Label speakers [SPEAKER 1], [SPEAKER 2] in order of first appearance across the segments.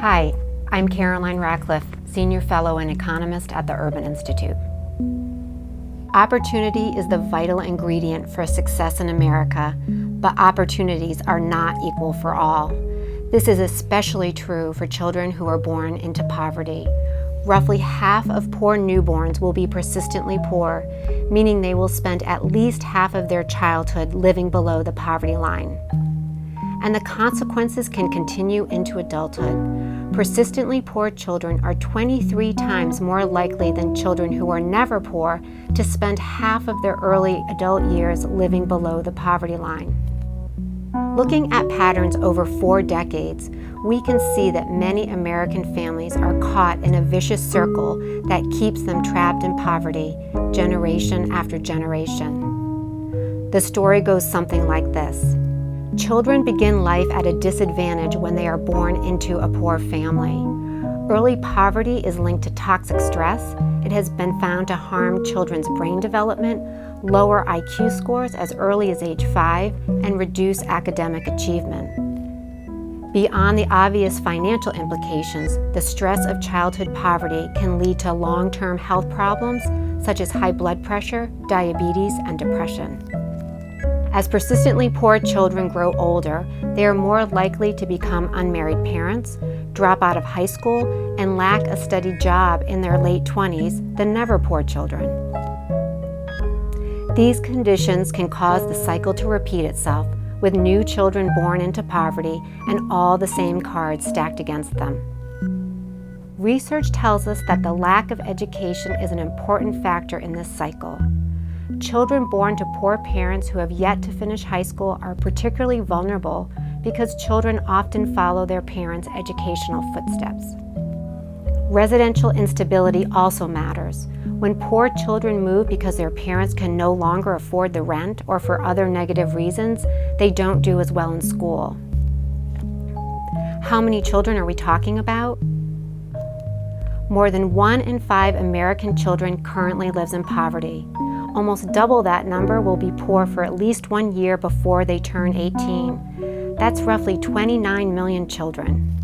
[SPEAKER 1] Hi, I'm Caroline Ratcliffe, Senior Fellow and Economist at the Urban Institute. Opportunity is the vital ingredient for success in America, but opportunities are not equal for all. This is especially true for children who are born into poverty. Roughly half of poor newborns will be persistently poor, meaning they will spend at least half of their childhood living below the poverty line. And the consequences can continue into adulthood. Persistently poor children are 23 times more likely than children who are never poor to spend half of their early adult years living below the poverty line. Looking at patterns over 4 decades, we can see that many American families are caught in a vicious circle that keeps them trapped in poverty generation after generation. The story goes something like this. Children begin life at a disadvantage when they are born into a poor family. Early poverty is linked to toxic stress. It has been found to harm children's brain development, lower IQ scores as early as age 5, and reduce academic achievement. Beyond the obvious financial implications, the stress of childhood poverty can lead to long-term health problems such as high blood pressure, diabetes, and depression. As persistently poor children grow older, they are more likely to become unmarried parents, drop out of high school, and lack a steady job in their late 20s than never poor children. These conditions can cause the cycle to repeat itself, with new children born into poverty and all the same cards stacked against them. Research tells us that the lack of education is an important factor in this cycle. Children born to poor parents who have yet to finish high school are particularly vulnerable because children often follow their parents' educational footsteps. Residential instability also matters. When poor children move because their parents can no longer afford the rent or for other negative reasons, they don't do as well in school. How many children are we talking about? More than 1 in 5 American children currently lives in poverty. Almost double that number will be poor for at least 1 year before they turn 18. That's roughly 29 million children.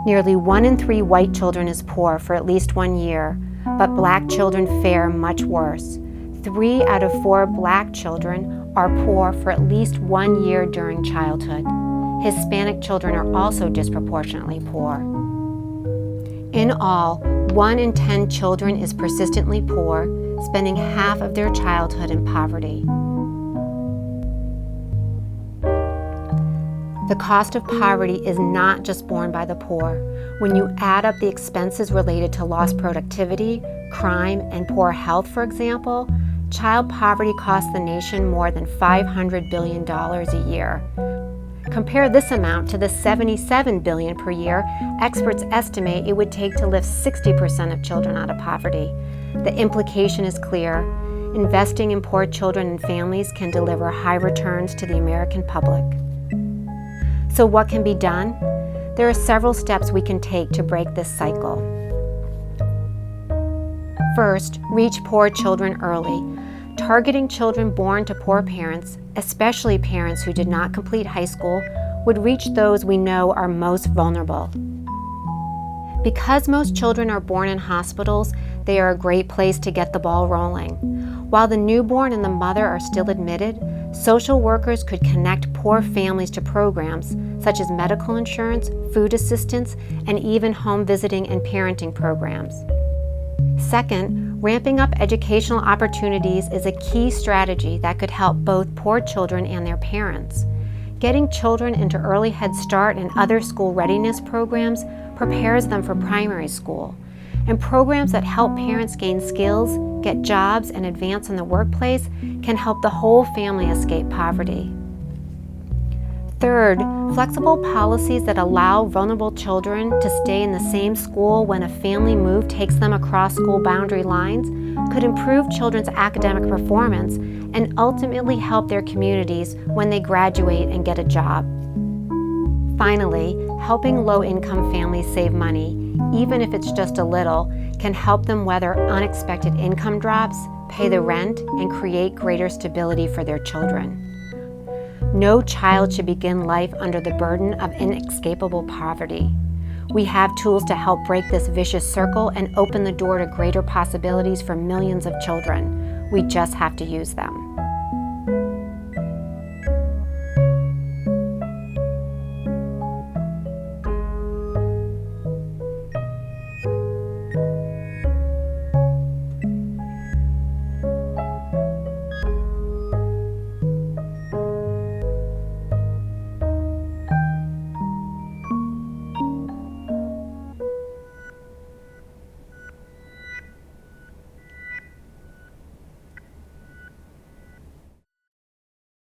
[SPEAKER 1] Nearly 1 in 3 white children is poor for at least 1 year, but black children fare much worse. 3 out of 4 black children are poor for at least 1 year during childhood. Hispanic children are also disproportionately poor. In all, 1 in 10 children is persistently poor, spending half of their childhood in poverty. The cost of poverty is not just borne by the poor. When you add up the expenses related to lost productivity, crime, and poor health, for example, child poverty costs the nation more than $500 billion a year. Compare this amount to the $77 billion per year experts estimate it would take to lift 60% of children out of poverty. The implication is clear. Investing in poor children and families can deliver high returns to the American public. So what can be done? There are several steps we can take to break this cycle. First, reach poor children early. Targeting children born to poor parents, especially parents who did not complete high school, would reach those we know are most vulnerable. Because most children are born in hospitals, they are a great place to get the ball rolling. While the newborn and the mother are still admitted, social workers could connect poor families to programs such as medical insurance, food assistance, and even home visiting and parenting programs. Second, ramping up educational opportunities is a key strategy that could help both poor children and their parents. Getting children into early Head Start and other school readiness programs prepares them for primary school. And programs that help parents gain skills, get jobs, and advance in the workplace can help the whole family escape poverty. Third, flexible policies that allow vulnerable children to stay in the same school when a family move takes them across school boundary lines could improve children's academic performance and ultimately help their communities when they graduate and get a job. Finally, helping low-income families save money, even if it's just a little, can help them weather unexpected income drops, pay the rent, and create greater stability for their children. No child should begin life under the burden of inescapable poverty. We have tools to help break this vicious circle and open the door to greater possibilities for millions of children. We just have to use them.